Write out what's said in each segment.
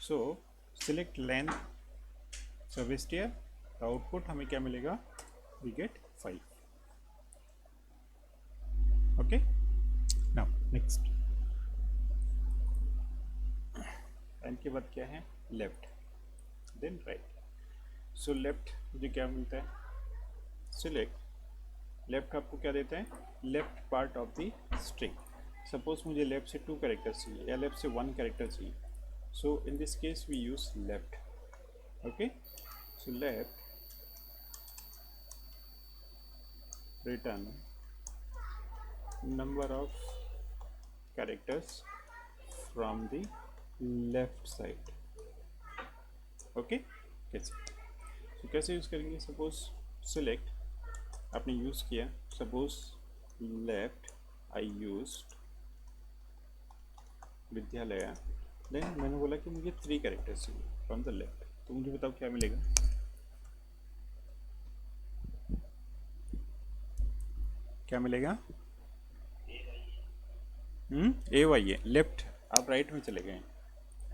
सो select length service tier, output हमें क्या मिलेगा, we get 5. Okay, now next end के बाद क्या है, left then right. So left मुझे क्या मिलता है, सिलेक्ट लेफ्ट आपको क्या देता है, left part of the string. Suppose मुझे लेफ्ट से 2 कैरेक्टर्स चाहिए या लेफ्ट से 1 कैरेक्टर चाहिए. So in this case we use left. Okay, so left return number of characters from the left side. Okay, कैसे, तो कैसे यूज़ करेंगे, सपोज सिलेक्ट आपने यूज़ किया, सपोज लेफ्ट आई यूज्ड विद्यालय, देन मैंने बोला कि मुझे 3 कैरेक्टर्स चाहिए फ्रॉम द लेफ्ट. तो मुझे बताओ क्या मिलेगा, क्या मिलेगा, ए वाई है. लेफ्ट आप राइट में चले गए.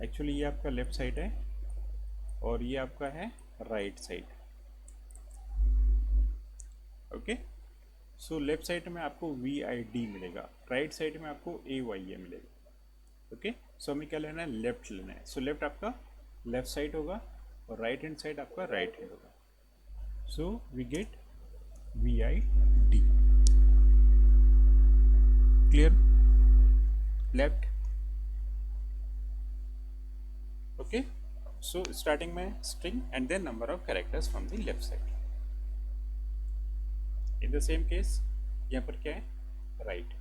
एक्चुअली ये आपका लेफ्ट साइड है और ये आपका है right side. Okay, so left side में आपको वी आई डी मिलेगा, राइट साइड में आपको ए वाई ए मिलेगा. ओके, सो हमें क्या लेना है, लेफ्ट लेना है. सो लेफ्ट आपका लेफ्ट साइड होगा और राइट हैंड साइड आपका राइट हैंड होगा. So we get V I D. Clear, left. Okay, so starting में string and then number of characters from the left side. In the same case यहाँ पर क्या है, right.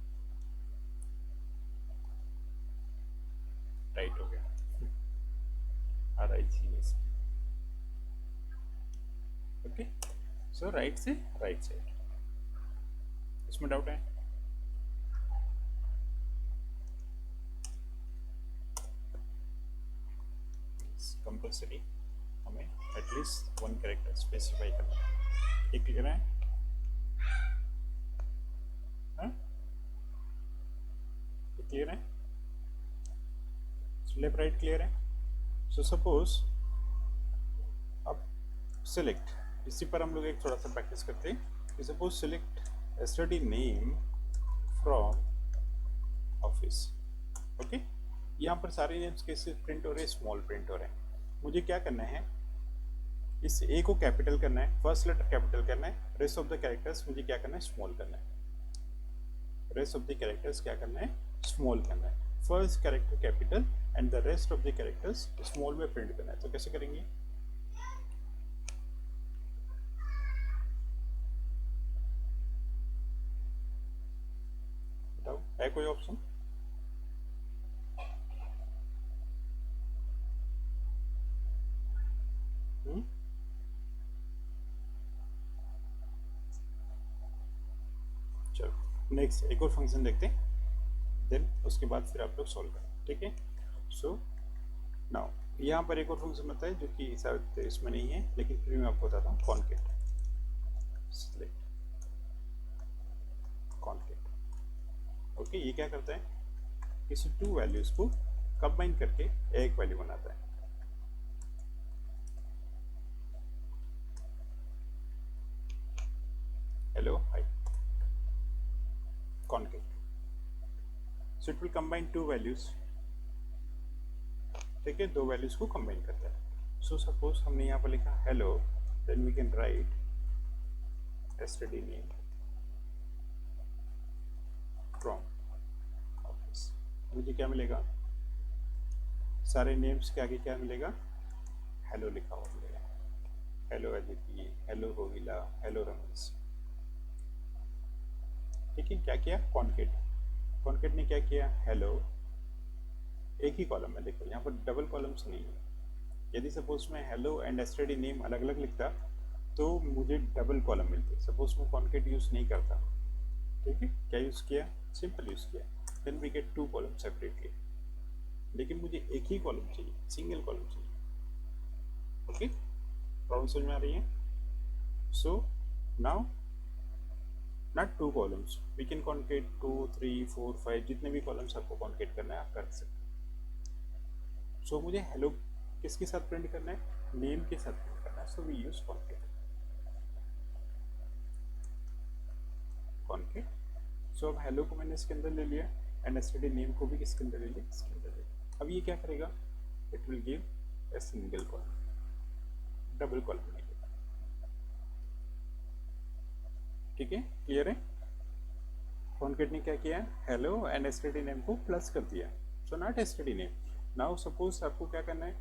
Right हो गया, right ही. ओके, सो राइट से right side, इसमें डाउट है, कंपल्सरी हमें एटलीस्ट 1 कैरेक्टर स्पेसिफाई करना है. ये क्लियर है, क्लियर है, लेफ्ट राइट क्लियर है. सो सपोज अब सिलेक्ट, इसी पर हम लोग एक थोड़ा सा प्रैक्टिस करते हैं कि suppose select STD name from office. Okay, यहाँ पर सारे नेम्स कैसे प्रिंट हो रहे हैं, स्मॉल प्रिंट हो रहे हैं. मुझे क्या करना है, इस ए को कैपिटल करना है, फर्स्ट लेटर कैपिटल करना है, रेस्ट ऑफ द कैरेक्टर्स मुझे क्या करना है, स्मॉल करना है. रेस्ट ऑफ द कैरेक्टर्स क्या करना है, स्मॉल करना है. First character capital and the rest of the characters small में प्रिंट करना है. तो कैसे करेंगे, बताओ, है कोई ऑप्शन? चलो नेक्स्ट एक और फंक्शन देखते हैं, देन उसके बाद फिर आप लोग सॉल्व करें. ठीक है, सो नाउ यहाँ पर एक और फंक्शन होता है जो कि शायद इसमें नहीं है, लेकिन फिर मैं आपको बताता हूँ, कॉन्केट. Select concat. ओके, ये क्या करता है, किसी 2 वैल्यूज को कंबाइन करके एक वैल्यू बनाता है. Hello, hi, concat. So it will combine 2 values. ठीक है, 2 वैल्यूज को कंबाइन करता है. सो सपोज हमने यहाँ पर लिखा hello, then we can write STD name from office. मुझे क्या मिलेगा, सारे नेम्स के आगे क्या मिलेगा, हेलो लिखा हुआ मिलेगा. Hello Aditi, hello Rohila, hello Ramesh. ठीक है, क्या किया, कॉन्केट. कॉन्केट ने क्या किया, हेलो एक ही कॉलम में. देखो यहाँ पर डबल कॉलम्स नहीं है. यदि सपोज मैं हेलो एंड एसटीडी नेम अलग अलग लिखता तो मुझे डबल कॉलम मिलते. सपोज मैं कॉन्केट यूज नहीं करता. ठीक है, क्या यूज किया, सिंपल यूज किया, then we get 2 column separately. लेकिन मुझे एक ही कॉलम चाहिए, सिंगल कॉलम चाहिए. ओके, प्रॉब्लम समझ में आ रही है. So now not 2 columns, we can concat 2, 3, 4, 5, जितने भी कॉलम्स आपको कॉन्केट करना है आप कर सकते. सो मुझे हेलो किसके साथ प्रिंट करना है, नेम के साथ प्रिंट करना है, सो वी यूज कॉन्केट। सो अब हेलो को मैंने इसके अंदर ले लिया एंड एसटीडी नेम को भी किसके अंदर ले लिया, इसके अंदर ले लिया। अब ये क्या करेगा, it will give a single column, double column नहीं देगा। ठीक है, क्लियर है। कॉन्केट ने क्या किया, हेलो एंड एसटीडी नेम को प्लस कर दिया, so not STD name. Now suppose आपको क्या करना है,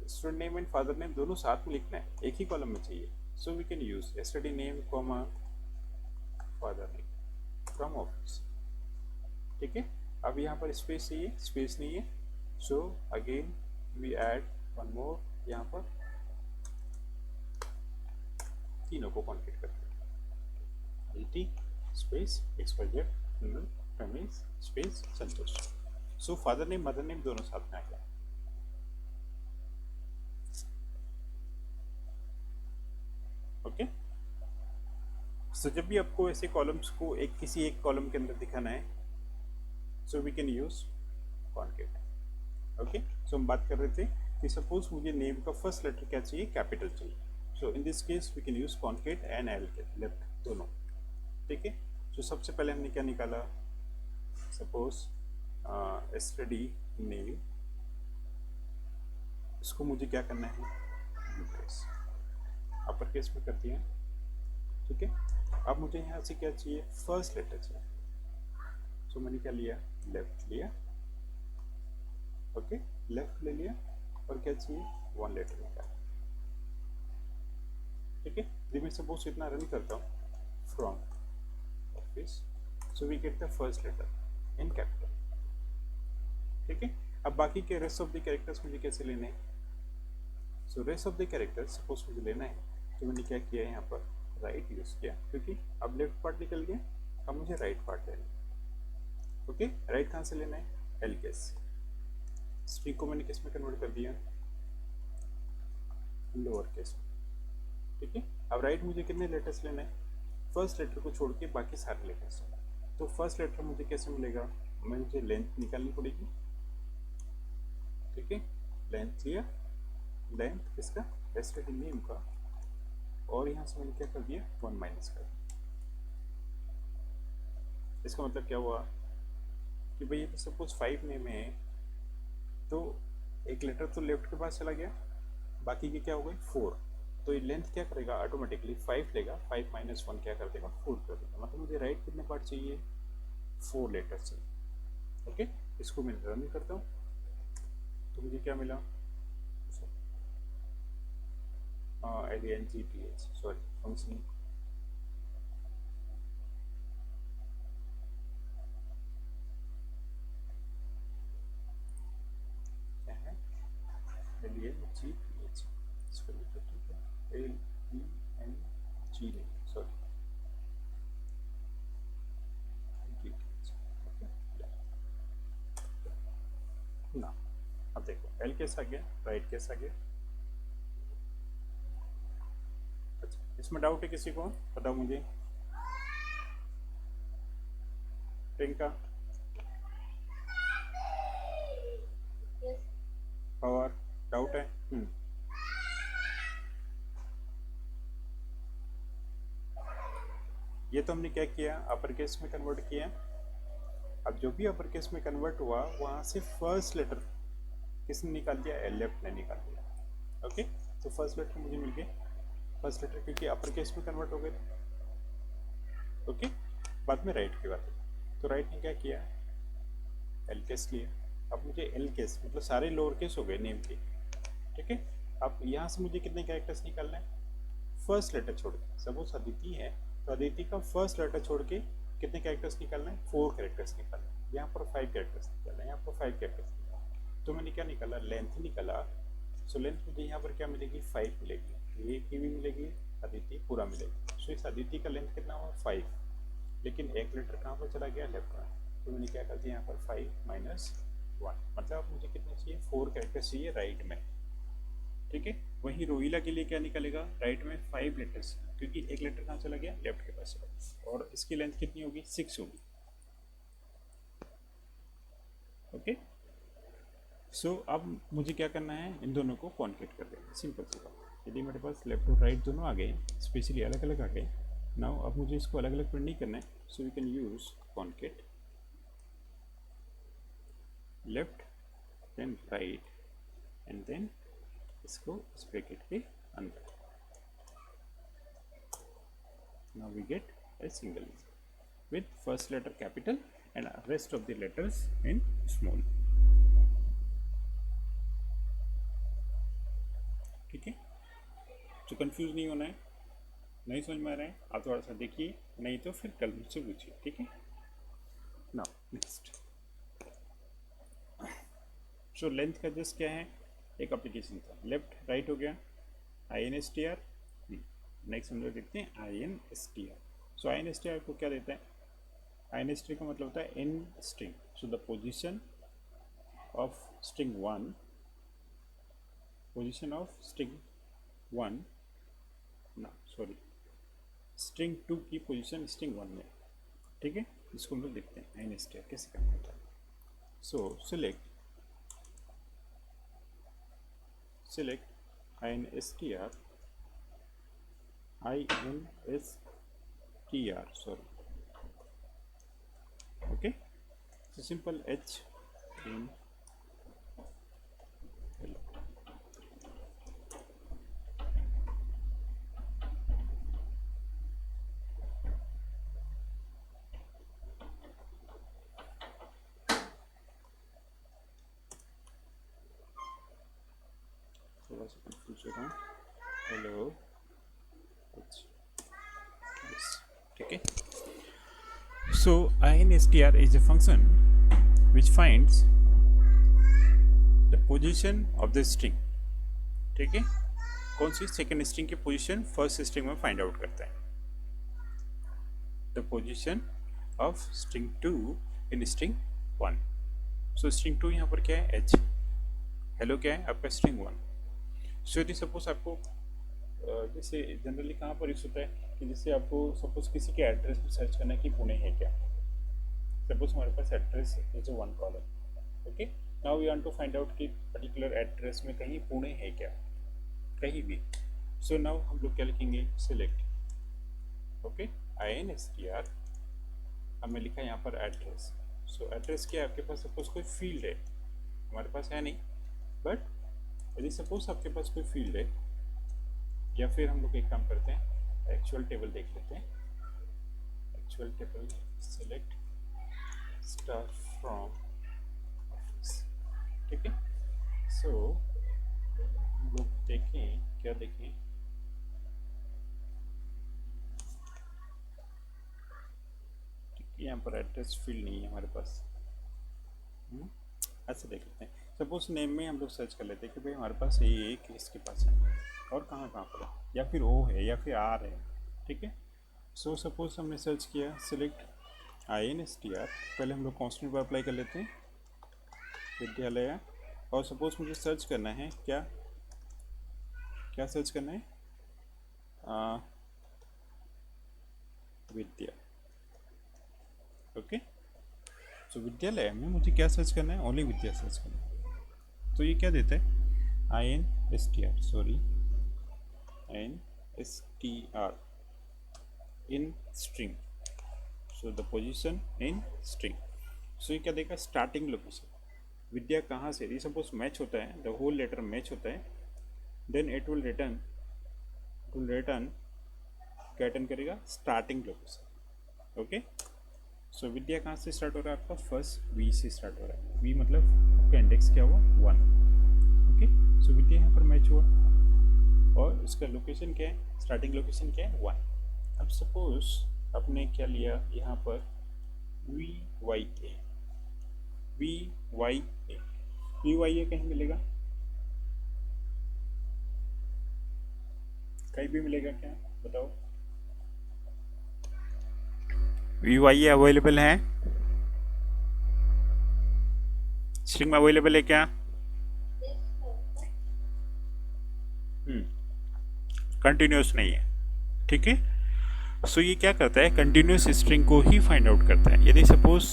student name and father name दोनों साथ में लिखना है, एक ही कॉलम में चाहिए, so we can use STD name comma father name from office. ठीक है, अब यहाँ पर स्पेस चाहिए, स्पेस नहीं है, so again we add one more, यहाँ पर तीनों को कॉन्केट करते हैं, T space XYZ families space Santosh. So father name mother name दोनों साथ में आ गया। ओके, सो जब भी आपको ऐसे कॉलम्स को एक किसी एक कॉलम के अंदर दिखाना है, so we can use concat. Okay, so हम बात कर रहे थे कि सपोज मुझे नेम का फर्स्ट लेटर क्या चाहिए, कैपिटल चाहिए, so in this case we can use concat and L left दोनों। ठीक है, तो सबसे पहले हमने क्या निकाला, सपोज एसटीडी नेम, इसको मुझे क्या करना है, यूकेस अपर केस में कर दिया। ठीक है, अब मुझे यहाँ से क्या चाहिए, फर्स्ट लेटर चाहिए, सो मैंने क्या लिया, लेफ्ट लिया। ओके, लेफ्ट ले लिया और क्या चाहिए, वन लेटर निकाला। ठीक है, जब मैं सपोज इतना रन करता हूँ from office, so we get the first letter in capital. ठीक है, अब बाकी के रेस्ट ऑफ द कैरेक्टर्स मुझे कैसे लेने हैं, so rest of the characters suppose मुझे लेना है, तो मैंने क्या किया, यहाँ पर राइट यूज किया, क्योंकि अब लेफ्ट पार्ट निकल गया, अब मुझे राइट पार्ट लेना है। ओके, राइट कहाँ से लेना है, एल केस, स्ट्रिंग को मैंने किस में कन्वर्ट कर दिया, लोअर केस में। ठीक है, अब राइट मुझे कितने लेटर्स लेना है, फर्स्ट लेटर को छोड़ के बाकी सारे लेटर्स। तो फर्स्ट लेटर मुझे कैसे मिलेगा, मुझे लेंथ निकालनी पड़ेगी। ठीक है, लेंथ लिया, लेंथ किसका, एसटीडी नेम का, और यहाँ से मैंने क्या कर दिया, वन माइनस कर दिया। इसका मतलब क्या हुआ कि भाई ये सपोज 5 नेम है, तो एक लेटर तो लेफ्ट के पास चला गया, बाकी के क्या हो गए 4, तो ये लेंथ क्या करेगा, ऑटोमेटिकली 5 लेगा, 5 माइनस 1 क्या कर देगा, 4 कर देगा। मतलब मुझे राइट कितने पार्ट चाहिए, 4 लेटर्स चाहिए। ओके, इसको मैं रन करता हूँ, तो मुझे क्या मिला, LNGPH सॉरी फंक्शन, क्या है, LNGPH, इसको लिखो। ठीक है, LENG नहीं, सॉरी ना। अब देखो एल कैसा आ गया, राइट कैसा आ गया। अच्छा, इसमें डाउट है किसी को, बताओ मुझे, प्रियंका, पावर, डाउट है। ये तो हमने क्या किया, अपर केस में कन्वर्ट किया। अब जो भी अपर केस में कन्वर्ट हुआ, वहां से फर्स्ट लेटर किसने निकाल दिया, लेफ्ट ने निकाल दिया। ओके, तो फर्स्ट लेटर मुझे मिल गया, फर्स्ट लेटर क्योंकि अपर केस में कन्वर्ट हो गए। ओके, बाद में राइट की बात है, तो राइट ने क्या किया, एल केस लिया। अब मुझे एल केस मतलब सारे लोअर केस हो गए नेम के। ठीक है, अब यहाँ से मुझे कितने कैरेक्टर्स निकालना है, फर्स्ट लेटर छोड़ के, सपोज अदिति है, तो अदिति का फर्स्ट लेटर छोड़ के कितने कैरेक्टर्स निकालना है, 4 कैरेक्टर्स निकालना है। यहाँ पर 5 कैरेक्टर्स निकालना है, यहाँ पर 5 कैरेक्टर्स निकालना। तो मैंने क्या निकाला, लेंथ निकाला। सो लेंथ मुझे यहाँ पर क्या मिलेगी, 5 मिलेगी, ये की भी मिलेगी, अदिति पूरा मिलेगी। सो इस अदिति का लेंथ कितना हुआ, 5, लेकिन एक लेटर कहाँ पर चला गया, लेफ्ट में। तो मैंने क्या कर दिया यहाँ पर 5 माइनस 1, मतलब मुझे कितने चाहिए, 4 कैरेक्टर्स चाहिए राइट में। ठीक है, वहीं रोहिला के लिए क्या निकलेगा, राइट में 5 लेटर्स, क्योंकि एक लेटर कहाँ चला गया, लेफ्ट के पास चला गया, और इसकी लेंथ कितनी होगी, 6 होगी। ओके, अब मुझे क्या करना है, इन दोनों को कॉन्केट कर देना, सिंपल सी बात। यदि मेरे पास लेफ्ट और राइट दोनों आ गए, स्पेशली अलग अलग आ गए, नाउ अब मुझे इसको अलग अलग प्रिंट नहीं करना है, so we can use concat left then right and then इसको इस ब्रैकेट के अंदर। Now we get a single with first letter capital and rest of the letters in small. ठीक है, तो कंफ्यूज नहीं होना है, नहीं समझ में आ रहा है आप थोड़ा सा देखिए, नहीं तो फिर कल मुझसे पूछिए, ठीक है। नाउ नेक्स्ट, सो लेंथ का जस्ट क्या है, एक एप्लीकेशन था, लेफ्ट राइट हो गया, INSTR। नेक्स्ट हम लोग देखते हैं INSTR। सो INSTR को क्या देता है, INSTR का मतलब होता है इन string, so the position of string 1, position of string 1 ना सॉरी स्ट्रिंग 2 की पोजीशन स्ट्रिंग 1 में, ठीक है। इसको हम लोग देखते हैं INSTR कैसे काम करता है। सो select INSTR sorry, okay, so simple H in hello, थोड़ा सा कंफ्यूज हो रहा हूँ, हेलो ठीक है। So INSTR is a function which finds the position of the string, ठीक है। कौन सी, सेकेंड स्ट्रिंग की पोजीशन फर्स्ट स्ट्रिंग में फाइंड आउट करता है, the position of string 2 in string 1। So string 2 यहाँ पर क्या है, H, हेलो क्या है आपका स्ट्रिंग 1। सो यदि सपोज आपको जैसे जनरली कहाँ पर यूज होता है कि जैसे आपको सपोज किसी के एड्रेस पे सर्च करना है कि पुणे है क्या, सपोज हमारे पास address is a 1 column, okay. Now we want to find out कि पर्टिकुलर एड्रेस में कहीं पुणे है क्या, कहीं भी। सो नाउ हम लोग क्या लिखेंगे, सिलेक्ट, ओके, INSTR, हमने लिखा यहाँ पर एड्रेस। सो एड्रेस क्या है आपके पास, सपोज कोई फील्ड है, हमारे पास है नहीं, बट यदि सपोज आपके पास कोई फील्ड है, या फिर हम लोग एक काम करते हैं, एक्चुअल टेबल देख लेते हैं, actual table select star from office, ठीक है। सो हम लोग देखें, क्या देखें, यहाँ पर एड्रेस फील्ड नहीं है हमारे पास, ऐसे देख लेते हैं। सपोज नेम में हम लोग सर्च कर लेते हैं कि भाई हमारे पास ये एक इसके पास है, और कहाँ कहाँ पर है, या फिर O है या फिर R है, ठीक है। सो सपोज हमने सर्च किया सिलेक्ट INSTR, पहले हम लोग कॉन्स्टेंट पर अप्लाई कर लेते हैं, विद्यालय, और सपोज मुझे सर्च करना है क्या, क्या सर्च करना है, विद्या, ओके। सो विद्यालय में मुझे क्या सर्च करना है, ओनली विद्या सर्च करना है। तो ये क्या देता है, INSTR sorry INSTR in string, so the position in string. सो ये क्या देगा, स्टार्टिंग लोकेशन, विद्या कहाँ से, ये सपोज मैच होता है, द होल लेटर मैच होता है, देन इट विल रिटर्न क्या रिटर्न करेगा, स्टार्टिंग लोकेशन, ओके। सो विद्या कहाँ से स्टार्ट हो रहा है आपका, फर्स्ट V से स्टार्ट हो रहा है, V मतलब आपका इंडेक्स क्या हुआ 1, ओके। सो विद्या यहाँ पर मैच हुआ, और उसका लोकेशन क्या है, स्टार्टिंग लोकेशन क्या है 1। अब सपोज आपने क्या लिया यहाँ पर VYA कहीं मिलेगा, कहीं भी मिलेगा क्या, बताओ, VYA अवेलेबल है, स्ट्रिंग में अवेलेबल है क्या, कंटिन्यूस नहीं है, ठीक है। सो ये क्या करता है, कंटिन्यूस स्ट्रिंग को ही फाइंड आउट करता है। यदि सपोज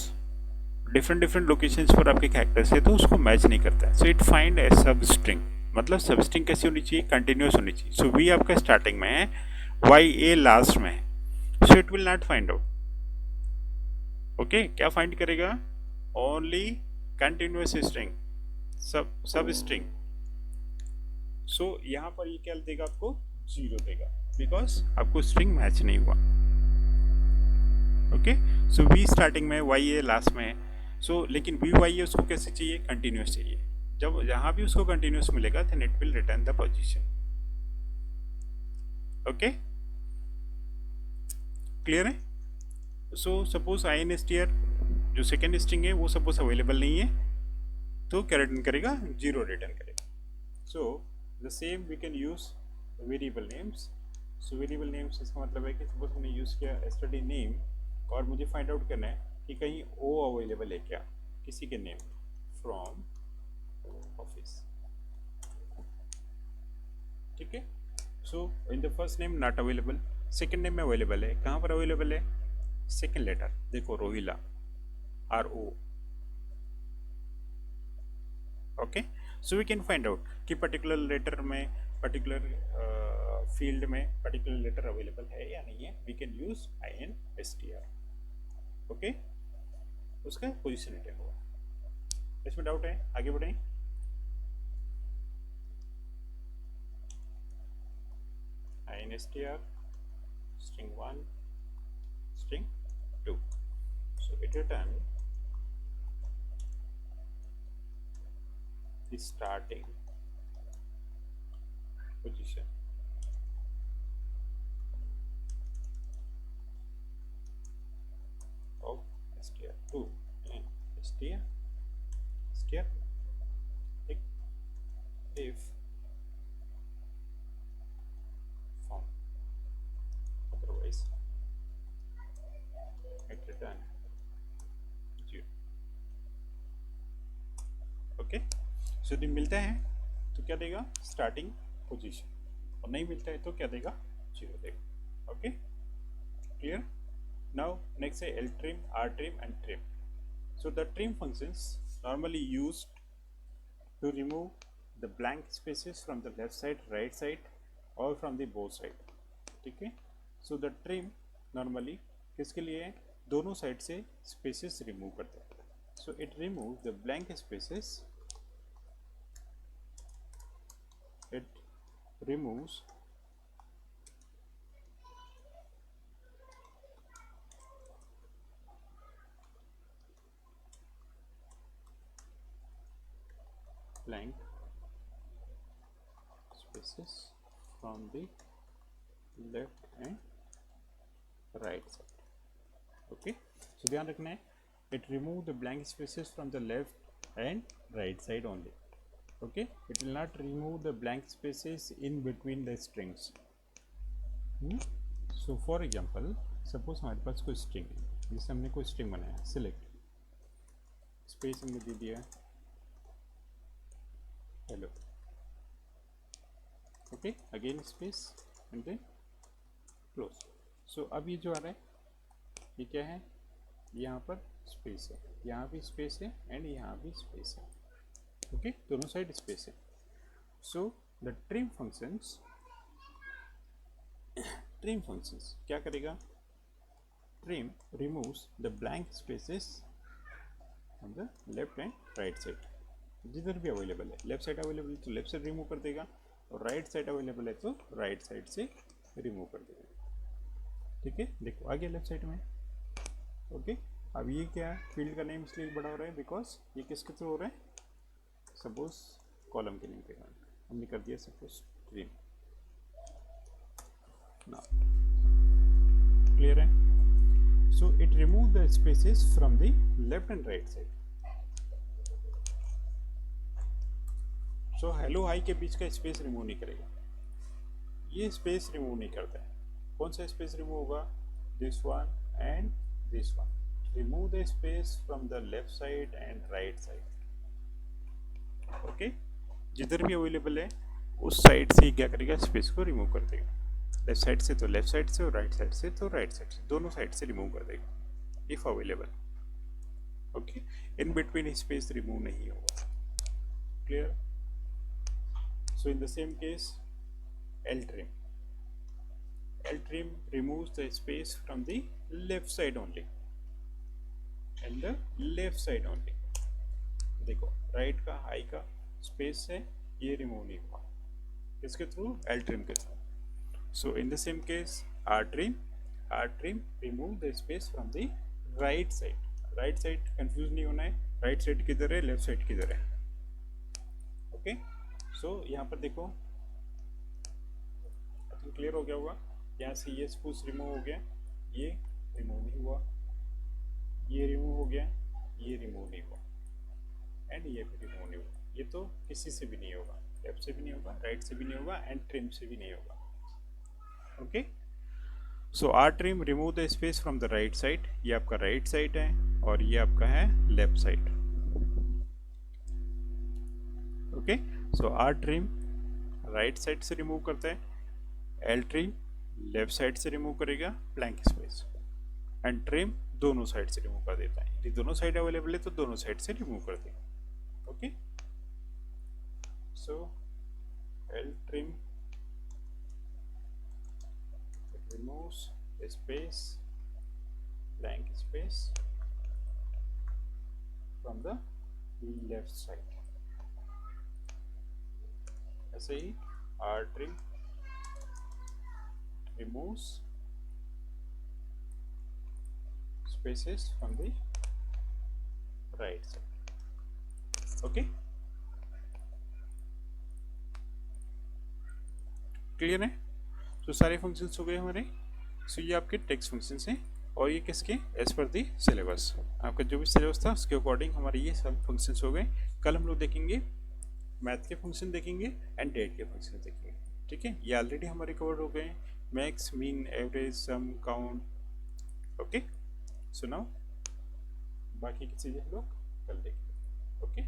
डिफरेंट डिफरेंट लोकेशंस पर आपके कैरेक्टर्स है तो उसको मैच नहीं करता है, सो इट फाइंड ए सब स्ट्रिंग। मतलब सब स्ट्रिंग कैसी होनी चाहिए, कंटिन्यूस होनी चाहिए। सो वी आपका स्टार्टिंग में है, वाई ए लास्ट में है, so it will not find out. Okay, क्या फाइंड करेगा, only continuous string, substring. So यहाँ पर ये क्या देगा आपको, 0 देगा, बिकॉज आपको स्ट्रिंग मैच नहीं हुआ। ओके, सो वी स्टार्टिंग में, वाई ए लास्ट में है। सो लेकिन वी वाई ए उसको कैसे चाहिए, कंटिन्यूस चाहिए। जब जहाँ भी उसको कंटिन्यूस मिलेगा then it will return the position. Okay, clear है। So suppose I N S T R जो सेकेंड स्ट्रिंग है वो सपोज अवेलेबल नहीं है, तो क्या रिटर्न करेगा, 0 रिटर्न करेगा। So the same we can use variable names. So variable names इसका मतलब है कि सपोज मैंने यूज़ किया एसटीडी नेम और मुझे फाइंड आउट करना है कि कहीं ओ अवेलेबल है क्या, किसी के नेम फ्रॉम ऑफिस। ठीक है, so in the first name not available, second name में अवेलेबल है, कहाँ पर अवेलेबल है, सेकेंड लेटर देखो, Rohila, RO। Okay, so we can find out कि पर्टिकुलर लेटर में, पर्टिकुलर फील्ड में पर्टिकुलर लेटर अवेलेबल है या नहीं है। We can use INSTR। Okay, उसका पोजीशन रिटर्न होगा। इसमें डाउट है, आगे बढ़ें। INSTR string 1 string 2, so it return the starting position of str2 and str if form, otherwise it return 0। Okay, सो यदि मिलता है तो क्या देगा, स्टार्टिंग पोजीशन, और नहीं मिलता है तो क्या देगा, 0 देगा। Okay, clear. नाउ नेक्स्ट है ltrim, rtrim and trim। So the trim functions normally used to remove the blank spaces from the left side, right side or from the both side। ठीक है, so the trim normally किसके लिए है, दोनों side से spaces remove करता है। So it removes the blank spaces, it removes blank spaces from the left and right side। okay, so ध्यान रखना है, it remove the blank spaces from the left and right side only। okay, it will not remove the blank spaces in between the strings। so for example, suppose हमारे पास कोई string है, जिससे हमने कोई string बनाया, select, स्पेस हमने दे दिया hello, okay, again space and then close। so अब ये जो आ रहा है ये क्या है, यहाँ पर स्पेस है, यहाँ भी स्पेस है एंड यहाँ भी स्पेस है। ओके, दोनों साइड स्पेस है। सो द ट्रिम फंक्शंस क्या करेगा, trim removes the blank spaces on the left and right side, जिधर भी अवेलेबल है। लेफ्ट साइड अवेलेबल है तो लेफ्ट साइड रिमूव कर देगा, और राइट साइड अवेलेबल है तो राइट साइड से रिमूव कर देगा। ठीक है, देखो आ गया लेफ्ट साइड में। ओके, अब ये क्या है, फील्ड का नेम इसलिए बड़ा हो रहा है बिकॉज ये किसके थ्रू हो रहा है, सपोज कॉलम के नेम के कारण हमने कर दिया सपोज ट्रिम। नाउ क्लियर है। So it remove the spaces from the left and right side. So hello hi के बीच का स्पेस रिमूव नहीं करेगा, ये स्पेस रिमूव नहीं करता है। कौन सा स्पेस रिमूव होगा, this one and this one. Remove the space from the left side and right side. Okay, जिधर भी अवेलेबल है उस साइड से क्या करेगा, स्पेस को रिमूव कर देगा। लेफ्ट साइड से तो लेफ्ट साइड से, और राइट साइड से तो राइट साइड से, दोनों साइड से रिमूव कर देगा if available. Okay, in between space remove नहीं होगा, clear. So in the same case L trim removes the space from the left side only and the left side only. देखो right का high का space है, ये remove नहीं हुआ, किसके थ्रू, L trim के through. So in the same case R trim remove the space from the right side. Right side confuse नहीं होना है, राइट साइड किधर है, लेफ्ट साइड किधर है. ओके, सो यहाँ पर देखो क्लियर हो गया होगा. यहाँ से ये स्पूस रिमूव हो गया, ये रिमूव नहीं हुआ, ये रिमूव हो गया, ये रिमूव नहीं हुआ, एंड ये भी रिमूव नहीं हुआ. ये तो किसी से भी नहीं होगा, लेफ्ट से भी नहीं होगा, राइट से भी नहीं होगा, एंड ट्रिम से भी नहीं होगा. Okay, so R trim remove the space from the right side. ये आपका राइट साइड है और ये आपका है left side. Okay, so R trim right side से रिमूव करता है, एल ट्रिम लेफ्ट साइड से रिमूव करेगा ब्लैंक स्पेस, एंड ट्रिम दोनों साइड से रिमूव कर देता है. यदि दोनों साइड अवेलेबल है तो दोनों साइड से रिमूव कर देगा. Okay, so L trim removes a space, blank space from the left side. ऐसे ही R trim removes spaces from the right side. Okay, clear है. तो सारे फंक्शंस हो गए हमारे. सो ये आपके टेक्स्ट फंक्शंस हैं और ये किसके, एज पर दी सिलेबस, आपका जो भी सिलेबस था उसके अकॉर्डिंग हमारे ये सब फंक्शंस हो गए. कल हम लोग देखेंगे मैथ के फंक्शन देखेंगे एंड डेट के फंक्शन देखेंगे. ठीक है, ये ऑलरेडी हमारे कवर हो गए, मैक्स, मीन, एवरेज, सम, काउंट. ओके, सो नाउ बाकी की चीज़ें हम लोग कल देखेंगे. ओके.